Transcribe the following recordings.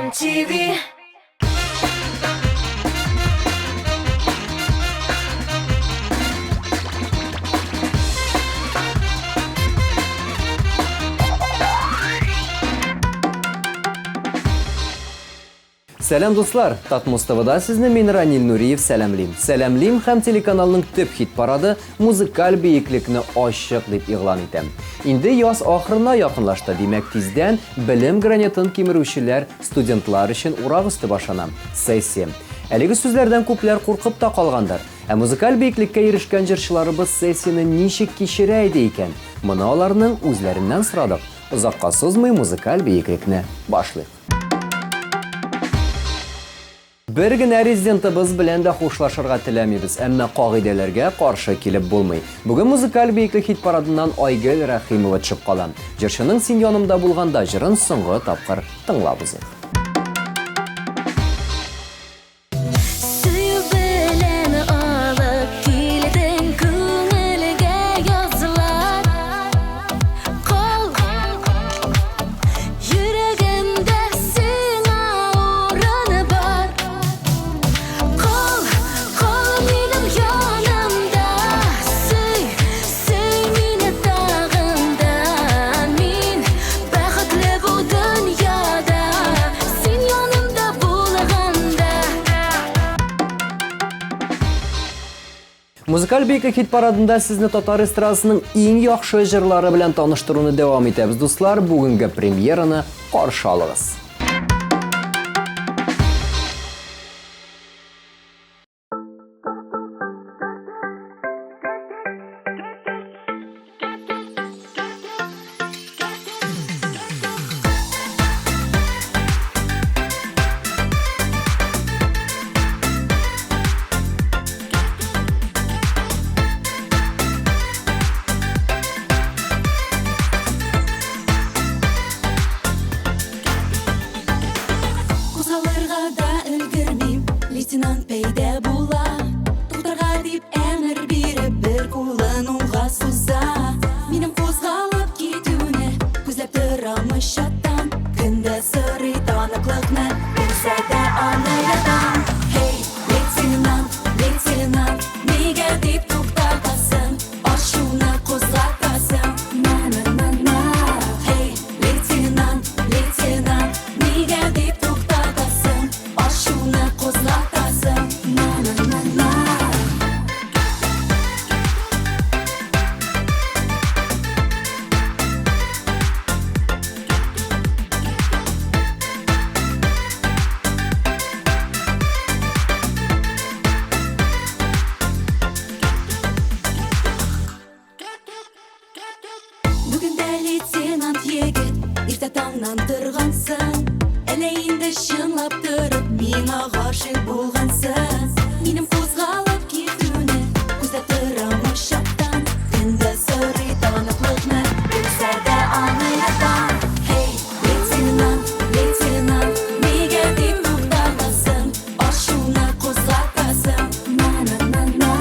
MTV. Сәлем дуслар, Татмуставада сезне мен Ранил Нуриев сәлемлим. Сәлемлим һәм телеканалның төп хит парады музыкаль бейеклекне ачык дип игълан итәм. Инде яз ахырына якынлашты, димәк тиздән белем гранитын кимерүчеләр, студентлар өчен урак өсте башлана. Сессия. Әлеге сүзләрдән күпләр куркып та калгандар. Ә музыкаль бейеклеккә ирешкән җырчыларыбыз сессияны ничек кичерә иде икән? Моны аларның үзләреннән сорадык. Озакка сузмый музыкаль бейеклекне башлыйк. Бер генә резидентыбыз белән дә хушлашырга теләмибез, әмма кагыйдәләргә каршы килеп булмый. Бүген музыкаль бейеклек хит парадыннан Айгөл Рәхимова чыгып кала. Җырчының "Син янымда булганда" җырын соңгы тапкыр тыңлабыз. Музыкаль бейеклек хит парадында сезне татар эстрадасының иң яхшы җырлары белән таныштыруны дәвам итәбез, дуслар. Бүгенге премьераны каршы алыгыз. Лейтенант пәйдә була, туктарга дип әмер биреп бер кулын уңга суза. Минем кузгалып китүне күзләп торамы чаттан, көндә сорый таныклыкны, булса да аны ятам. Hey, лейтенант, лейтенант, нигә дип туктатасың, ачуны кузгатасың, на-на-на-на. Hey, лейтенант, лейтенант, нигә дип туктатасың, ачуны кузгатасың. Бүгінде лейтенант егет, иртә таңнан торгансың, әле инде чынлап торып, миңа гашыйк булгансың. Минем кузгалып китүне күзләп торамы чаттан, көндә сорый таныклыкны, булса да аны ятам. Hey, лейтенант, лейтенант, нигә дип туктатасың, ачуны кузгатасың, на-на-на-на.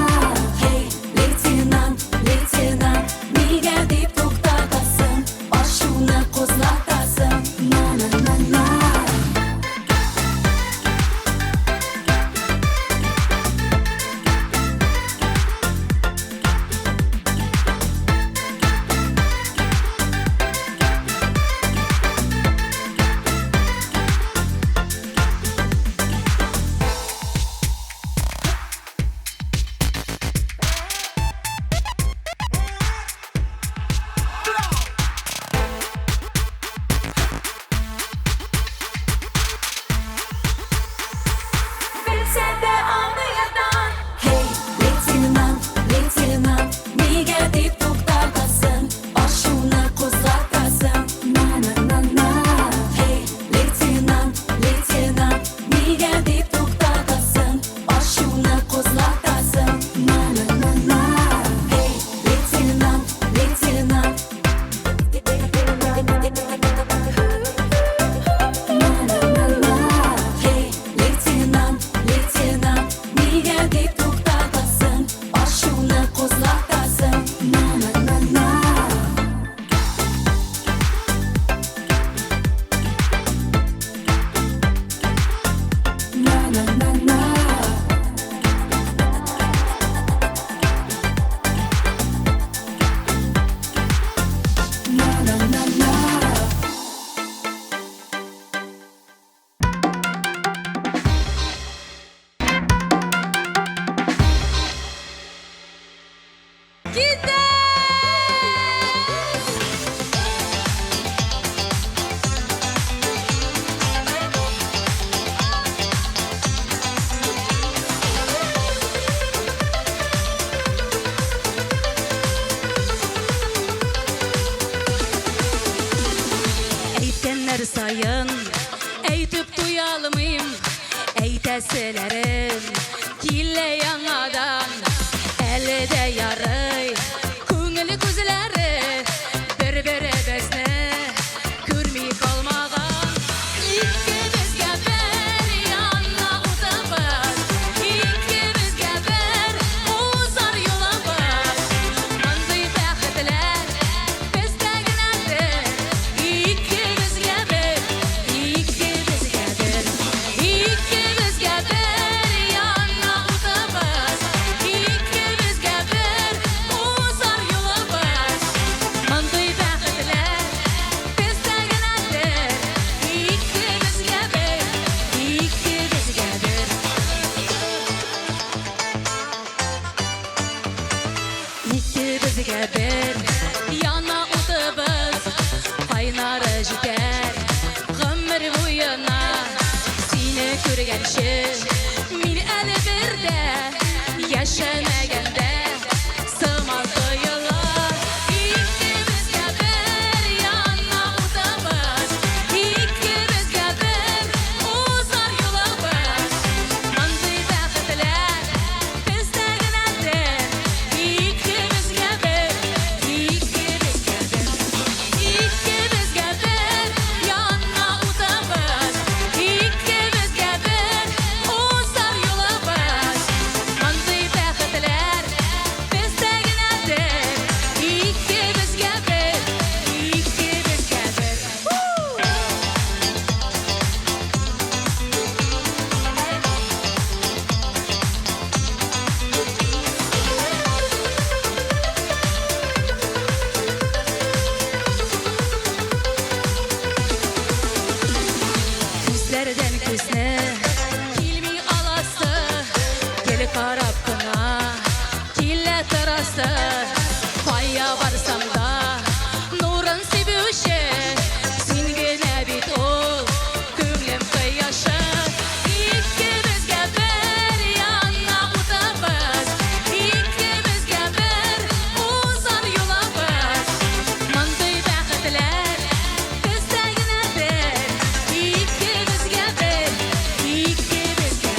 Hey, лейтенант, лейтенант, нигә дип туктатасың, ачуны кузгатасың, на-на-на-на. Әсілерім келе яңадан әлі де ярый көңілі көзілері бір-бірі бізні көрмей қалмаған ikimizге bir yana otobüs ikimizge bir uzar yolumuz Mınday bəxtlər bizdə günadır ikimizge bir ikimizge bir yana otobüs ikimizge bir uzar yolumuz Mınday bəxtlər bizdə günadır ikimizge bir ikimizge bir İkimizge bir yana otobüs qaynarı жетер ғұмыр бойына сені көргенше мен әлі бірде яшамаганда сыман тойылар ikimizge bir yana otobüs ikimizge bir uzar yolumuz Mınday bəxtlər bizdə günadır ikimizge bir ikimizge bir yana otobüs ikimizge bir uzar yolumuz Mınday bəxtlər bizdə günadır ikimizge bir ikimizge bir Küslerden küsne Kilmi alası Gel karab kına Kille tarası Paya varsam da Nurun sevüşe Sin gene bit ol Könglim kıyaşı İkimizge bir yana otobüs İkimizge bir uzar yolumuz Mınday bəxtlər bizdə günadır ikimizge bir ikimizge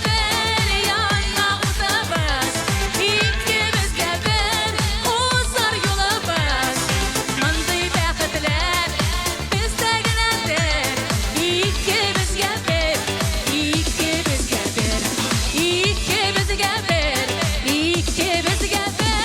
bir yana otobüs ikimizge bir uzar yolumuz Mınday bəxtlər bizdə günadır ikimizge bir ikimizge bir ikimizge bir ikimizge bir İkimizge bir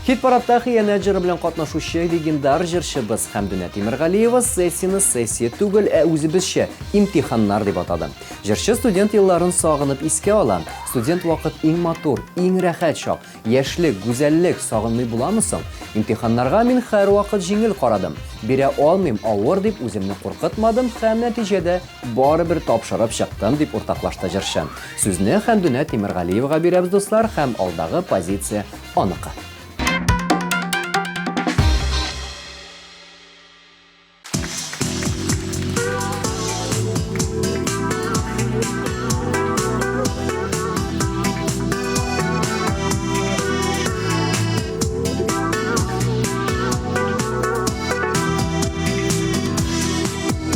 Хит парадта хыянат жыры белән катнашучы легендар җырчыбыз Хәмдүнә Тимергәлиева сессияны сессия түгел, ә үзебезчә имтиханнар дип атады. Җырчы студент елларын сагынып искә ала. Студент вакыт иң матур, иң рәхәт чак. Яшьлек, гүзәллек сагынмый буламы соң? Имтиханнарга мин һәрвакыт җиңел карадым. Бирә алмыйм, авыр дип үземне куркытмадым һәм нәтиҗәдә барыбер тапшырып чыктым дип уртаклашты җырчы. Сүзне Хәмдүнә Тимергәлиевага бирәбез дуслар һәм алдагы позиция аныкы.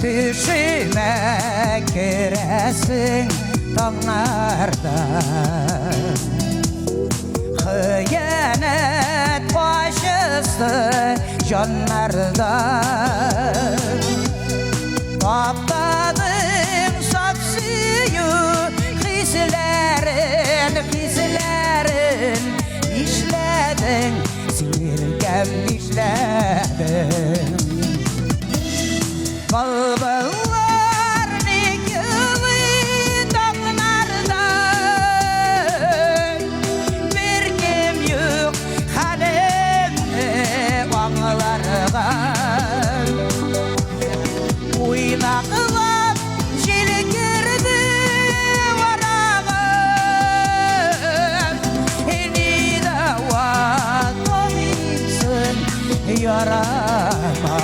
Düşüme giresin dağlarda Hıyanet başısı canlarda Taptadın saf suyu hislerin işledin Sirkem işledin Balbalar nikılı dağlarda Bir kim yok halimde ağlarga Uynaklı yarama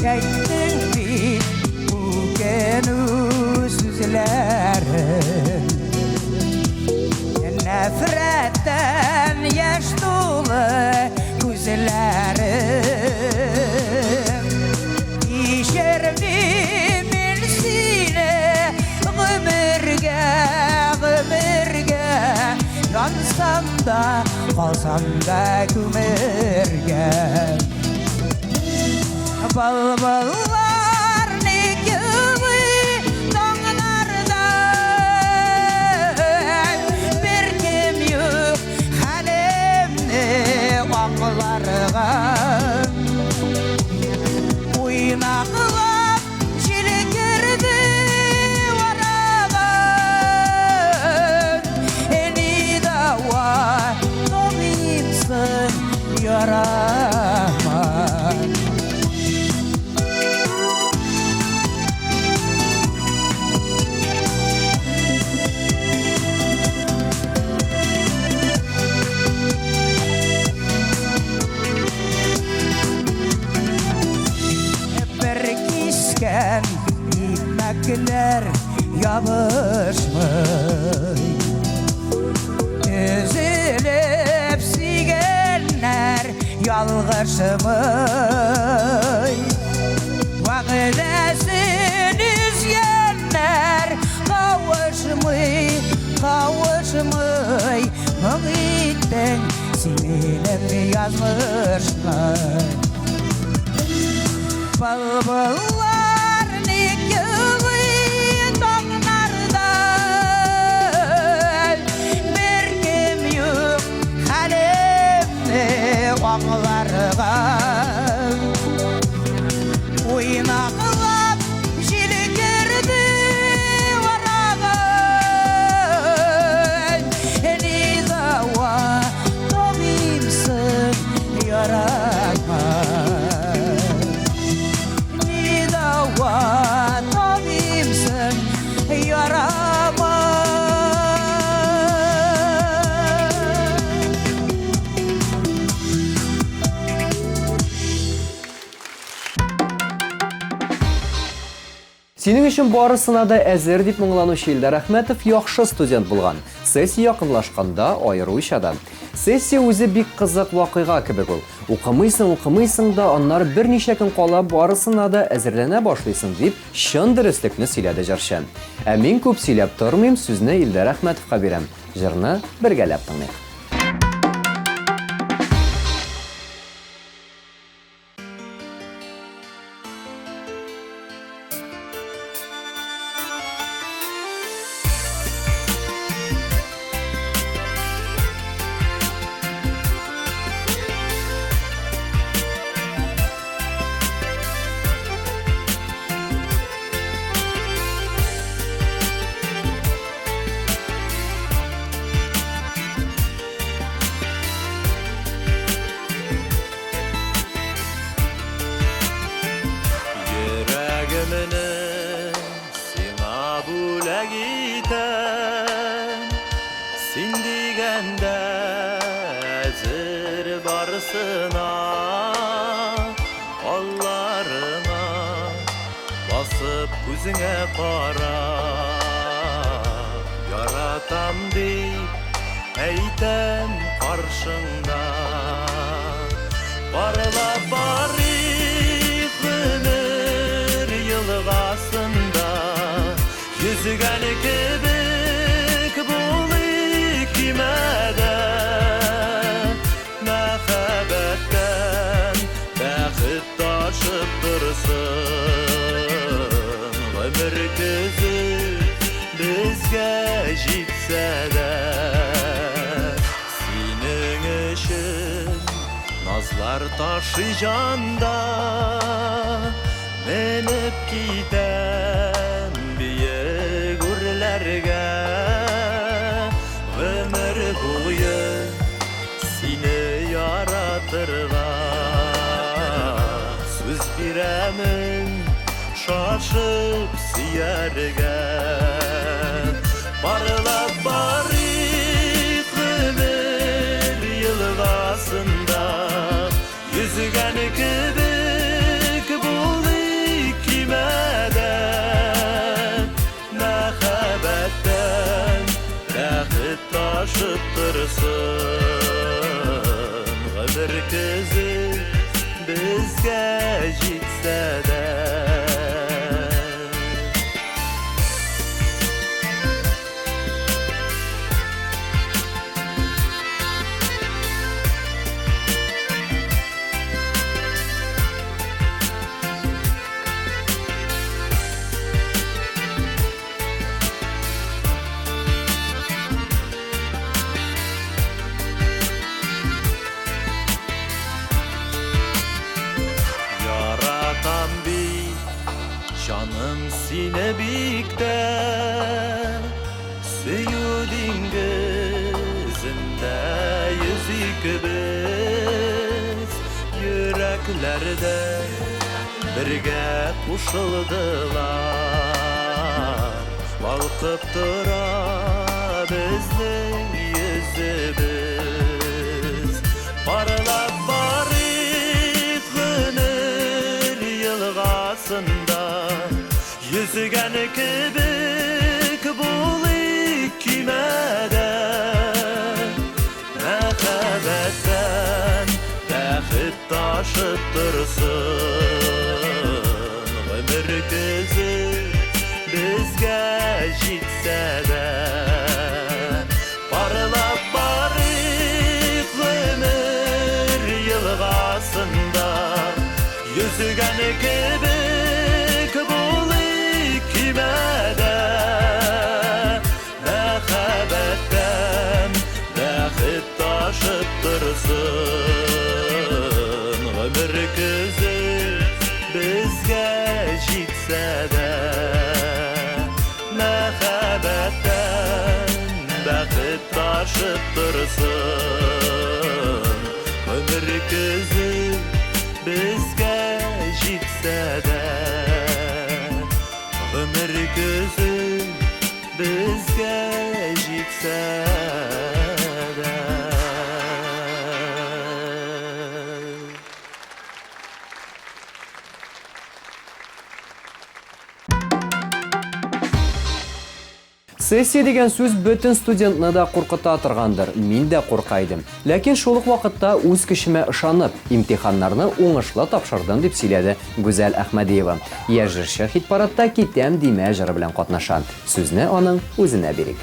Gaytin bit bugün sözlerim Nefretten yaş dolu gözlerim İşerlimin sine ömürge Yansam da kalsam da kömürge Balballar ne gibi dağlardan Bir kim yok halimni ağlargan Oynaqlap jili girdi varagan Eni dava tabipsin yarama Berkisken ipmekler yabışmay Üzülüp sigenler yalgışmay Vakdesin üzgenler kavuşmay Müğitten sinelim yazmışmay Balballar ne gibi dağlardan Bir kim yok halimni ağlargan Oynaqlap jili girdi varagan Eni dava tabipsin yarama Tabipsin yarama Синең өчен барысына да әзер дип моңланучы Илдар Әхмәтов яхшы студент булган. Сессия якынлашканда аеруча да. Сессия үзе бик кызык вакыйга кебек ул. Укымыйсың да аннары берничә көн кала барысына да әзерләнә башлыйсың дип чын дөреслекне сөйләде җырчы. Ә мин күп сөйләп тормыйм, сүзне Илдар Әхмәтовка бирәм. Җырны бергәләп тыңлыйк. Sin digende ezir barısına Kollarına basıp gözüne kara Yaratam deyip eytem karşında Barılap barip ömür yılgasında Yüzügen kibik bulik kimede Mehabetten bəxit taşıp dursun Ömür közü bizge jitse de Senin için nazlar taşıyacağında Menip giden biye gürlerge Ömür boyu seni yarattım senin şaşıp siyerge Parlap barik ömür yılgasında Yüzgen kibik bul ikimeden Mehabetten Rəhit taşıp tırsın Ömür kızı bizge jitse de Yaratan bir canım sine bikte Süyudin gözünde yüzük biz Yüreklerde birge kuşuldular Balkıp dura bizning yüzümüz Parlap barik gönül yılgasında Yüzgen kibik bul ikimeden Mehabetten Rəhit taşıp tırsın Ömür kızı bizge jitse de Parlap barik ömür yılgasında Yüzgen kibik bul ikimeden Mehabetten Rəhit taşıp tırsın Ömür kızı bizge jitse de Mehabetten Rəhit taşıp tırsın Ömür kızı bizge jitse de Ömür kızı bizge jitse de Сессия деген сөз бүтін студентны да қорқыта тұрғандыр. Мен де қорқайдым. Ләкин шулық вақытта өз кішіме ышанып, имтиханнарны оңышлы тапшырдым деп сөйледі Гүзәл Әхмәдиева. Яжыршы хит-парадта кетем дейме жыры белән катнашан. Сүзне аның үзенә бирик.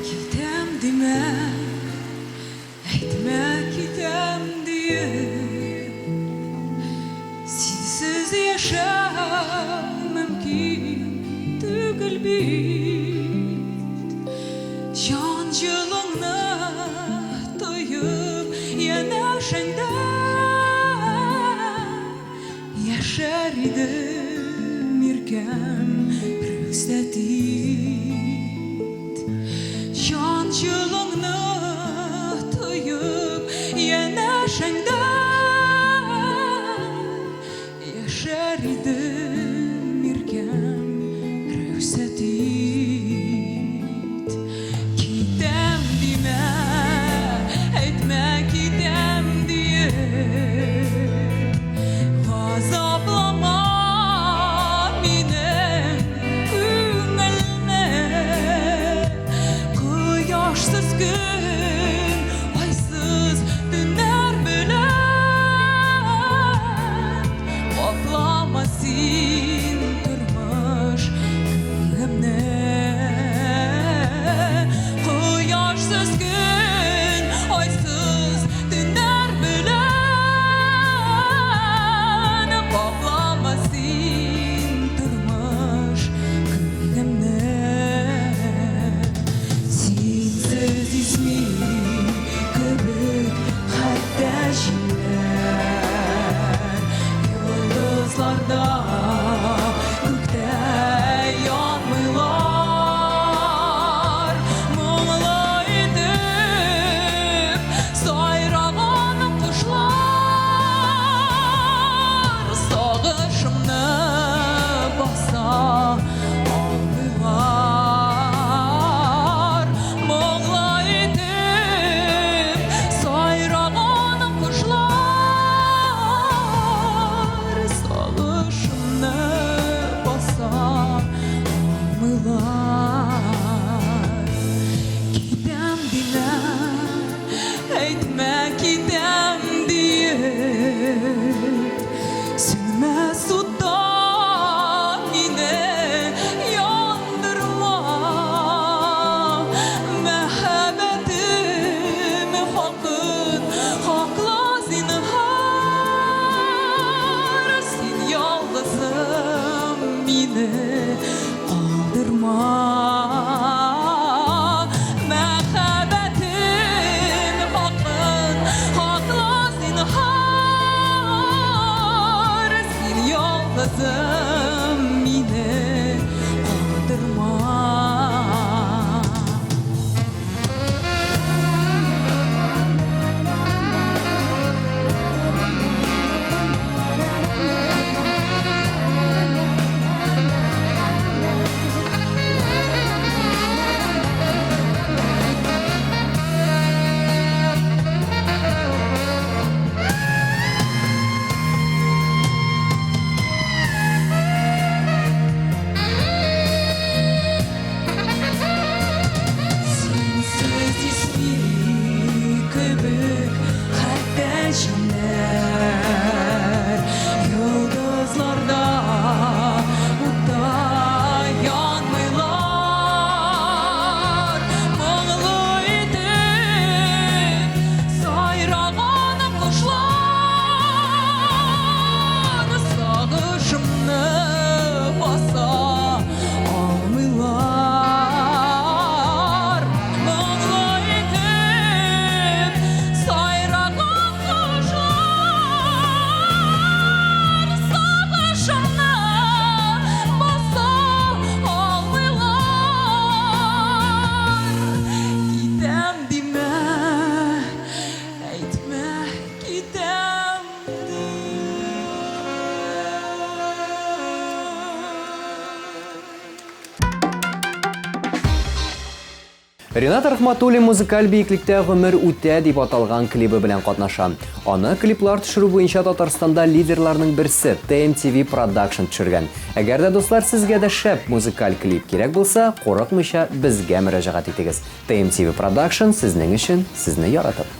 Kitem deme, etme kitem diye Sensiz yaşam mümkün tügül bit Şancılığını toyup yanaşında Yaşar idim irkem rüksletit Şancılığını toyup yanaşında Yaşar idim irkem rüksletit Kitem dime, etme kitem diye Gazaplama mine, kümelme Ринат Рахматуллин музыкаль бейеклектә гомер үтә дип аталган клибы белән катнаша. Аны клиплар төшерү буенча Татарстанда лидерларның берсе TMTV Production төшергән. Әгәр дә дуслар сезгә дә шәп музыкаль клип кирәк булса, курыкмыйча безгә мөрәҗәгать итегез. TMTV Production сезнең өчен, сезне яратып.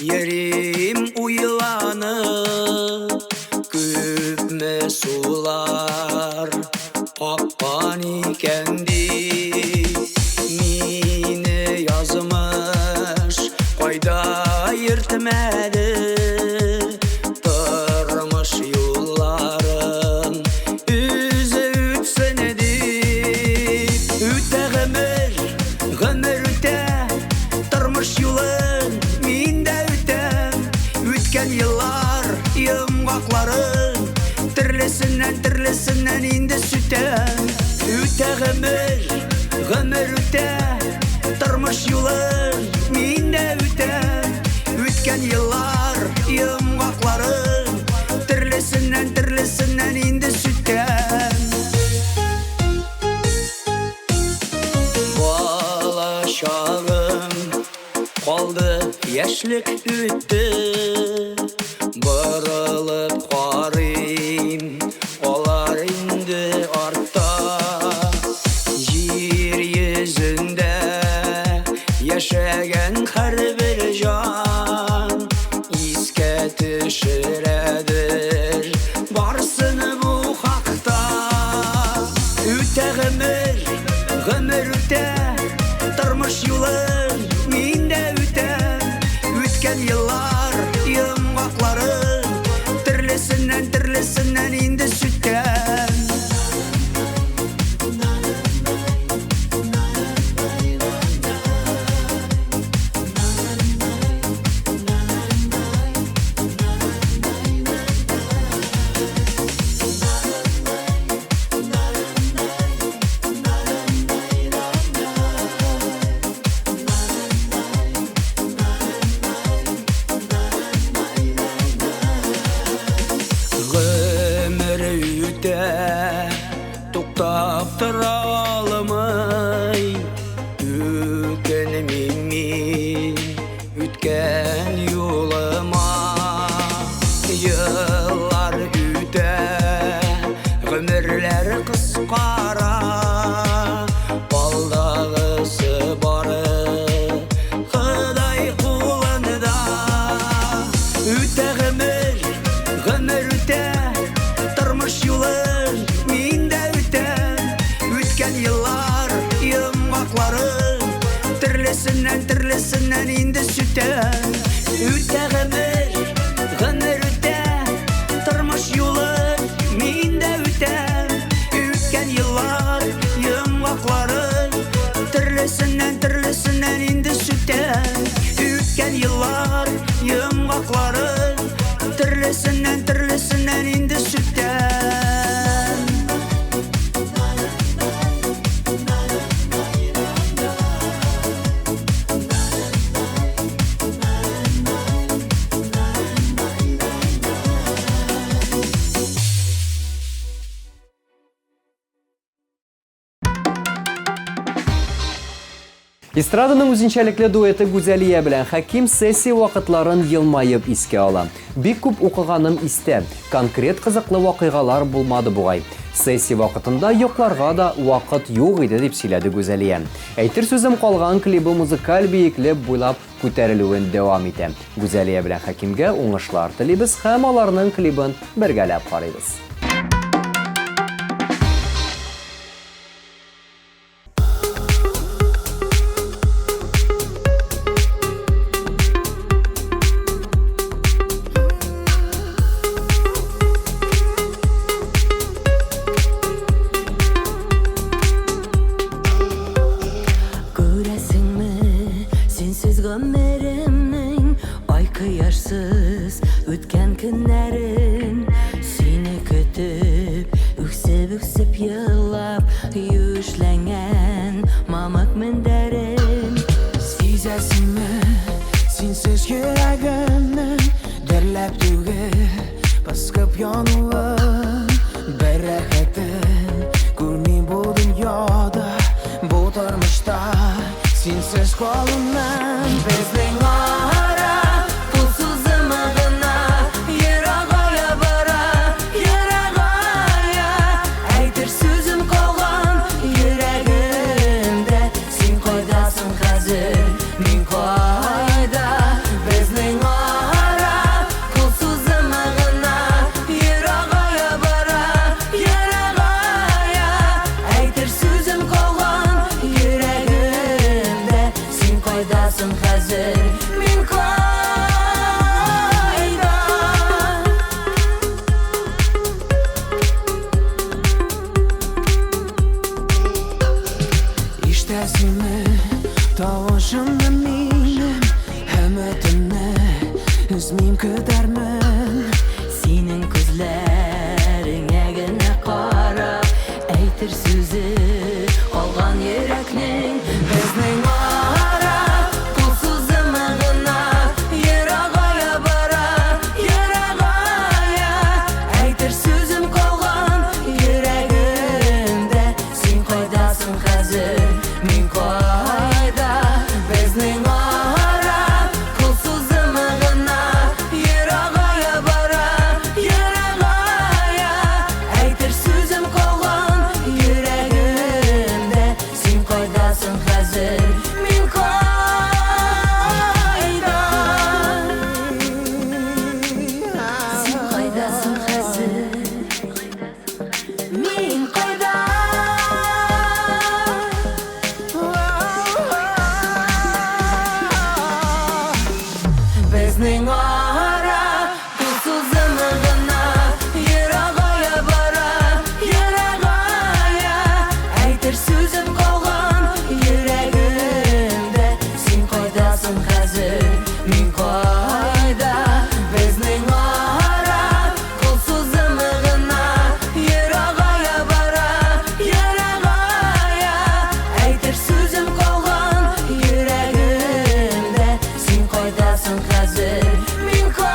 Yerim uylanır, küpme sular akkan ikendi. Mine yazmış, kayda yırtmadı, tırmış yolların yüzü ütsen edip. Üte gümür, gümür üte, tırmış yolun minde ütem. Ütken yıllar yımgakların Türlesinden indi sütem. Üte gümür, gümür üte, tırmış yolun minde ütem. Ütken yıllar yımgakların Türlesinden indi sütem. Bala şağım kaldı, yaşlık üttü. Barılıp qarayım, olar indi artta. Yer yüzünde yaşayan her bir can iske düşüredir varsını bu hakta. Üte gümür, gümür üte, tırmış yolun minde ütem. Ütken yıllar yımgakların Türlesinden indi sütten. Tuktap tıralımay Ükenimimin ütken yoluma. Yıllar üte, ömürler kıskara. Baldağısı barı Hıday kullanıda. Üte gümür, gümür üte, tırmış yolun minde ütem. Ütken yıllar yımgakların Türlesinden indi sütem. Üte gümür, gümür üte, tırmış yolun minde ütem. Ütken yıllar yımgakların Türlesinden indi sütem. Ütken yıllar yımgakların Türlesinden indi sütem. Эстраданың үзенчәлекле дуэты Гүзәлия белән Хәким сессия вакытларын елмаеп искә ала. Бик күп укыганым истә, конкрет кызыклы вакыйгалар булмады бугай. Сессия вакытында йокларга да вакыт юк иде дип сөйләде Гүзәлия. Әйтер сүзем калган клибы музыкаль биеклек буйлап күтәрелүен дәвам итә. Гүзәлия белән Хәкимгә уңышлар телибез һәм аларның клибын бергәләп карыйбыз. Iskıp yanılan bereketin Görmeyim bu dünyada Bu tarmışta Sensiz kalınmam Bizning ara Pulsuz ımığına Yırağaya bara Yırağaya Aytır sözüm kalan Yüreğimde Sen koydasın hazır Min koyda Bizning ara Pulsuz ımığına Yırağaya bara Yırağaya Aytır sözüm kalan Yüreğimde Sen koydasın hazır Min koyda İşte seni Tavuşumda minim Hemmetimne Üzmeyim kıdarmın Senin gözlerine gene qarab Aytır sözü Olgan yürekning Bizning ara Pulsuz ımığına Yırağaya bara Yırağaya Aytır sözüm kalan Yüreğimde Sen koydasın hazır Min koyda Bizning ara Pulsuz ımığına Yırağaya bara Yırağaya Aytır sözüm kalan Yüreğimde Sen koydasın hazır Min koyda Sen koydasın hazır Min koyda Bizning ara Pulsuz ımığına Yırağaya bara Yırağaya Aytır sözüm kalan Yüreğimde Sen koydasın hazır Min koyda Bizning ara Pulsuz ımığına Yırağaya bara Yırağaya Aytır sözüm kalan Yüreğimde Sen koydasın hazır Min koyda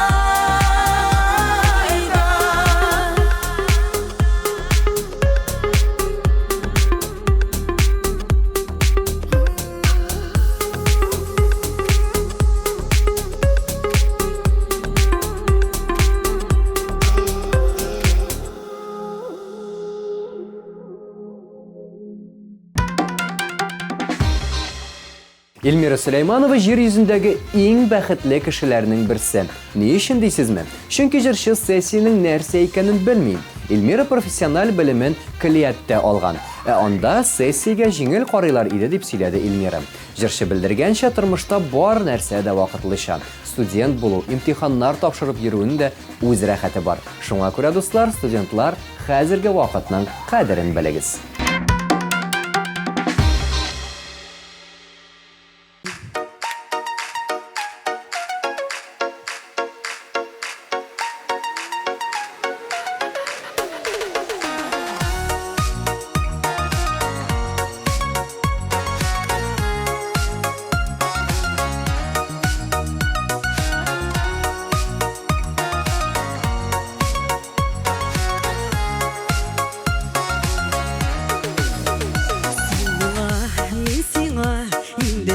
Elmira Süleymanova yer yüzündəgi eng bәхетле кешеләрнең берсе. Ни өчен дисезме? Чөнки җырчы сессиянең нәрсә икәнен белмим. Эльмира профессиональ белемен Килиәттә алган. Анда сессиягә җиңел карыйлар иде дип сөйләде Эльмира. Җырчы белдергәнчә тормышта бар нәрсә дә вакытлыча. Студент булу, имтиханнар тапшырып йөрүнең дә үз рәхәте бар. Шуңа күрә дуслар, студентлар, хәзерге вакытның кадерен белегез.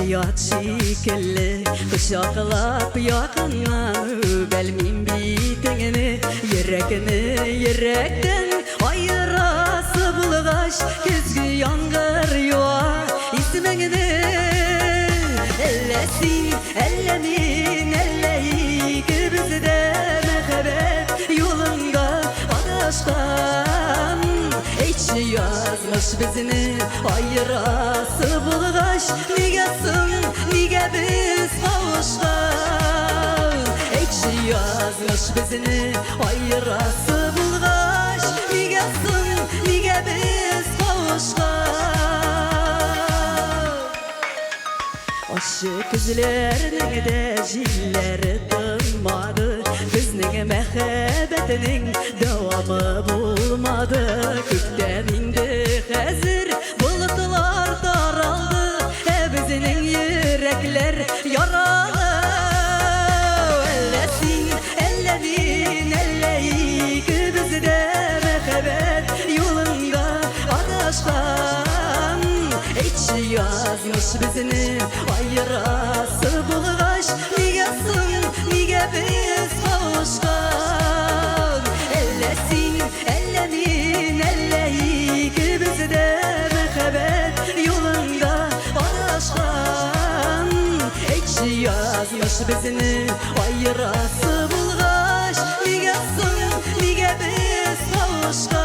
Yat şekilli Kuşaklap yakından Belmim bitengini Yürekten ayırası bulgaş Küzgü yangır yuva İsmini ellesin ellemin elleyi Bizde mehbet yolunda adashkan Hiç yazmış bizini ayırası bulgaş Nigesin nige biz kavuşkan Hiç yazmış bizini ayırası bulgaş Nigesin nige biz kavuşkan Aşık üzlerinin de jilleri tınmadı Bizning mehbetinin devamı bulmadı Kökten indi hazır bulutlar daraldı Bizning yürekler yaralı Ellesin ellerin elleyi bizni ayırası bulgaç Nigesin, nige biz kavuşkan Ellesin, ellemin, elleyik bizde Mehebet yolunda araşkan Ekşi yazmış bizni ayırası bulgaç Nigesin, nige biz kavuşkan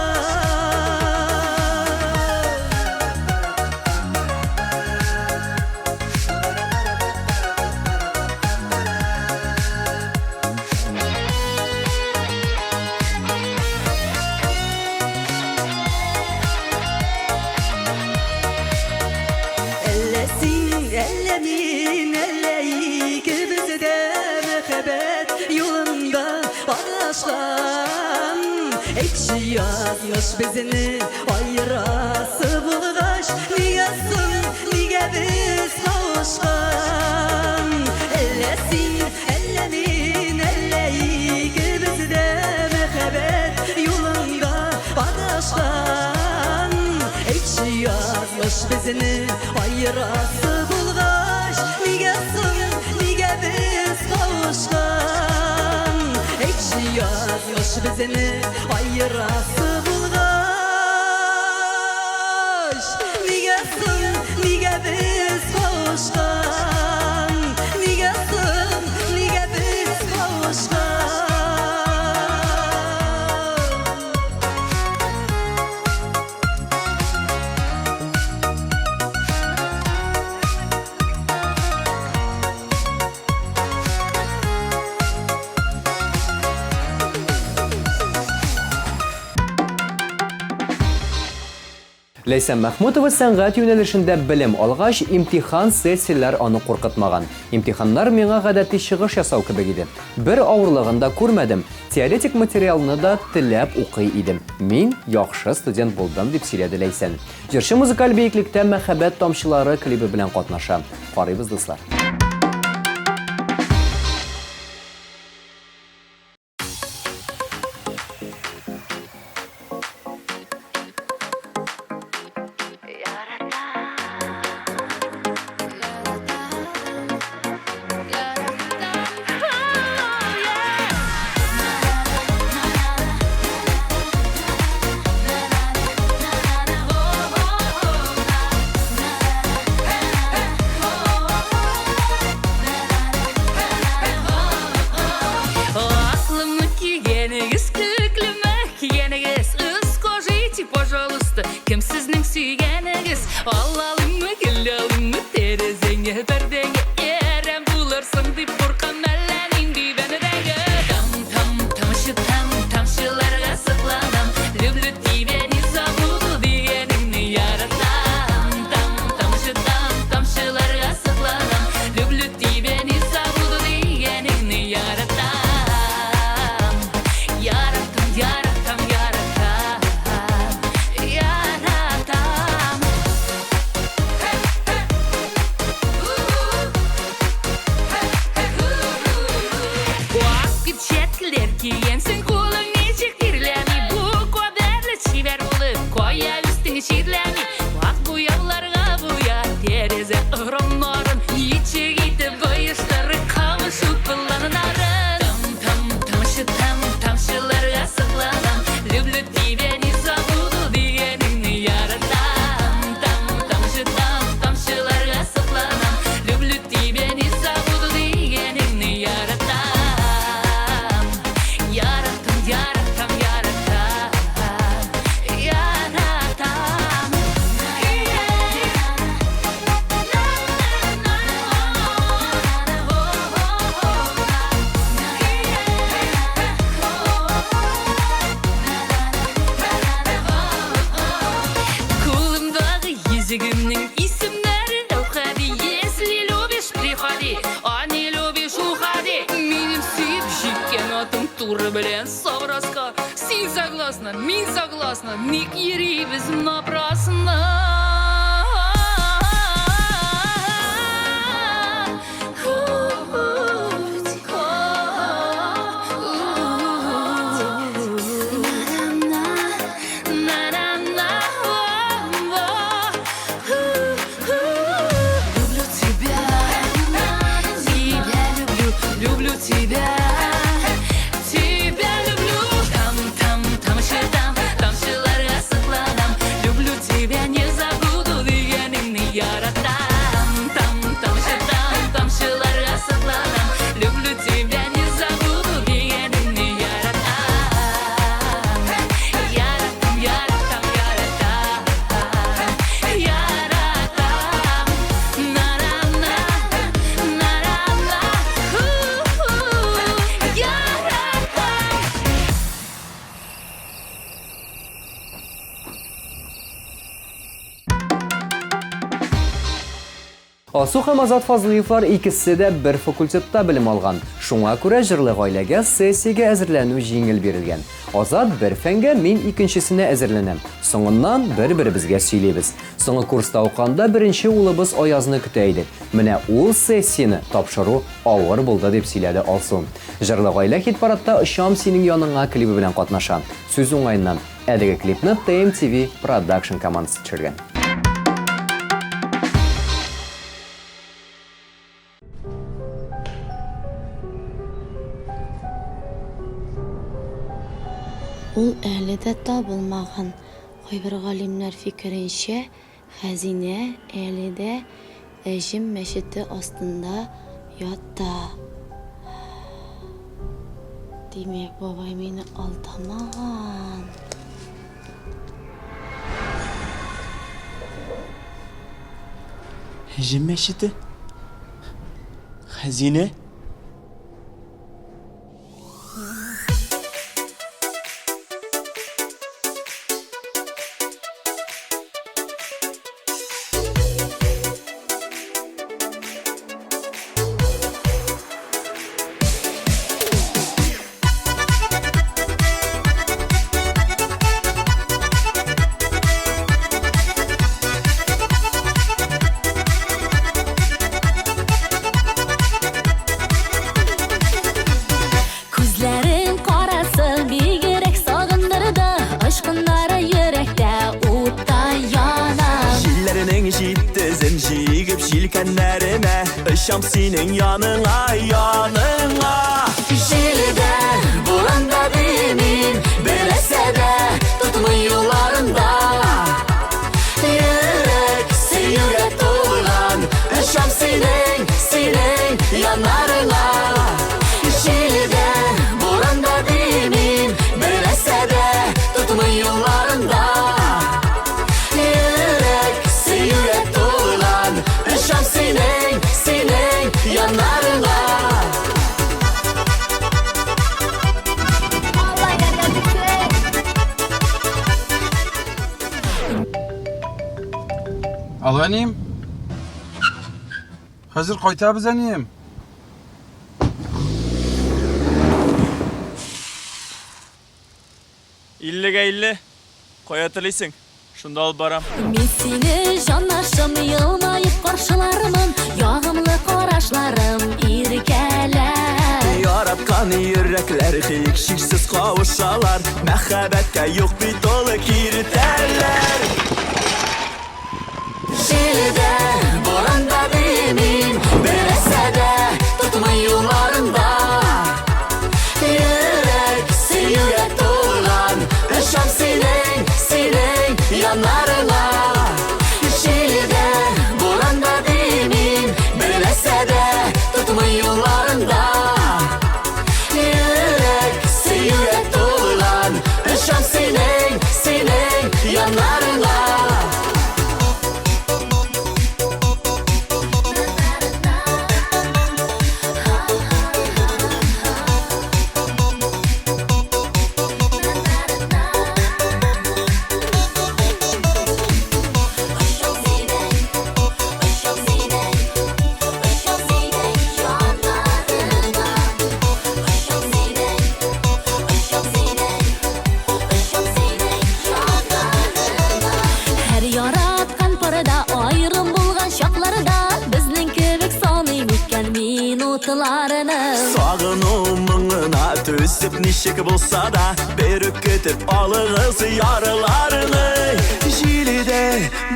Ellesin, ellemin, elleyik bizde Mehebet yolunda araşkan Ekşi yazmış bizni ayırası bulgaç Nigesin, nige biz kavuşkan Ellesin, ellemin, elleyik bizde Mehebet yolunda araşkan Ekşi yazmış bizni ayırası bulgaç Nigesin, nige biz kavuşkan Ekşi yazmış bizni ayırası bulgaç Nigesin, nige biz kavuşkan Nigesin, nige biz kavuşkan Leysen Mahmutova sәнгать юнәлешендә белем алгач, имтихан сессияләр аны куркытмаган. Имтиханнар миңа гадәти чыгыш ясау кебек иде. Бер авырлыгын да күрмәдем. Теоретик материалны да теләп укый идем. Мин яхшы студент булдым дип сөйләде Лейсән. Җырчы музыкаль бейеклектә мәхәббәт тамчылары клипы белән катнаша. Карыйбыз, дуслар. Kim sizning suyganingiz Allalımı güllalımı terezenge perdenge Erem bularsan dip burkan mellen indi benedenge Tamşı tamşılarga sıklanam Lüblü diveni zabudu diyenini yaratam Tamşı tamşılarga sıklanam Lüblü diveni zabudu diyenini yaratam Yaratam yaratam yaratam Yensin kulun necik dirlemi Bu kadarlı çiver olup Koya üstünü şirlemi Bak bu yollarga bu ya Tereze ıhramların İçi gitip bayışları Kavuşup kullanırım Tamşı tamşılarga sıklanam Lüblü diveni zabudu diyenini yaratam Tamşı tamşılarga sıklanam Lüblü diveni zabudu diyenini yaratam Yaratam, yaratam, yaratam Yaratam Kulumdagi yüzüğümün isimleri Evhadi, если любишь, приходи А не любишь, уходи Менің сүйіп жеккен атым туры білен совраска Сен согласна, мен согласна Ник ерейбіз напрасно Асу һәм Азат Фазлыевлар икесе дә бер факультетта белем алган. Шуңа күрә җырлы гаиләгә сессиягә әзерләнү җиңел бирелгән. Азат бер фәнгә, мин икенчесенә әзерләнәм. Соңыннан бер-беребезгә сөйлибез. Соңгы курста укганда беренче улыбыз Аязны көтә идек. Менә ул сессияне тапшыру авыр булды дип сөйләде Алсу. Җырлы гаилә хит-парадта «Очам синең яныңа» клипы белән катнаша. Сүз уңаеннан. Әлеге клипны TMTV Production командасы төшергән. Ул әле дә табылмаган. Кайбер галимнәр фикеренчә, хәзинә әле дә Әҗем мәчете астында ята. Димәк, бабай мине алдамаган. Әҗем мәчете? Хәзинә? Күзләрен карасы бигрәк сагындырды, ашкыннары йөрәктә утта яна. Җилләренең җиттезен җигеп җилкәннәремә, очам синең яныңа, яныңа. Җилдә, буранда димин, беләсә дә тотмый юлларында. Йөрәк сөюгә тулган, очам синең янарыңа. Җилдә, буранда димин, беләсә дә тотмый юлларында. Йөрәк сөюгә тулган, очам синең янарыңа. Alo әнием. Хәзер кайтабыз әнием. Иллегә илле. Кая телисең? Шунда алып барам. Мин сине җанашым, елмаеп каршылармын, ягымлы карашларым иркәләр. Яраткан йөрәкләр һичшиксез кавышалар, мәхәббәткә юк бит ул киртәләр. Җилдә, буранда димин, беләсә дә тотмый юлларында. Йөрәк сөюгә тулган, очам синең янарыңа. Җилдә, буранда димин, беләсә дә тотмый юлларында. Йөрәк сөюгә тулган, очам синең янарыңа. Һәр яраткан парада аерым булган чакларда безнең кебек саный микән минутларны. Сагыну моңына төсеп ничек булса да, бер көтеп алыгыз ярыларны. Җилдә,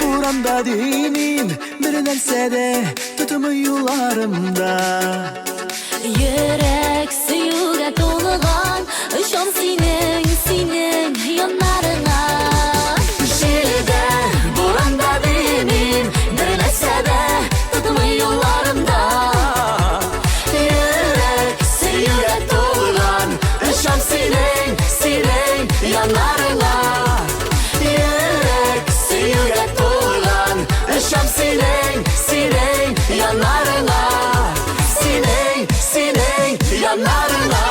буранда димин, бер нәрсә дә тотмый юлларымда. Йөрәк сөюгә тулган, очам синең янарыңа. Җилдә, буранда димин, беләсә дә тотмый юлларында. Йөрәк сөюгә тулган, очам синең янарыңа. Йөрәк сөюгә тулган, очам синең янарыңа. Синең янарыңа.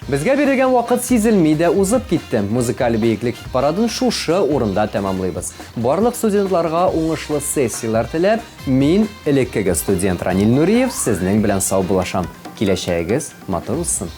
Безгә бирелгән вакыт сизелми дә узып китте. Музыкаль бейеклек хит парадын шушы урында тәмамлыйбыз. Барлык студентларга уңышлы сессиялар теләп, мин элеккеге студент Ранил Нуриев сезнең белән сау булашам. Киләчәгегез матур булсын.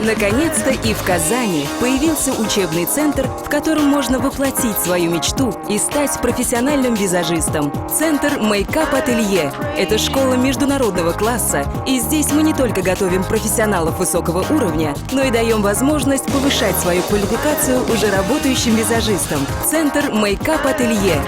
Наконец-то и в Казани появился учебный центр, в котором можно воплотить свою мечту и стать профессиональным визажистом. Центр Makeup Ателье – это школа международного класса, и здесь мы не только готовим профессионалов высокого уровня, но и даем возможность повышать свою квалификацию уже работающим визажистам. Центр Makeup Ателье.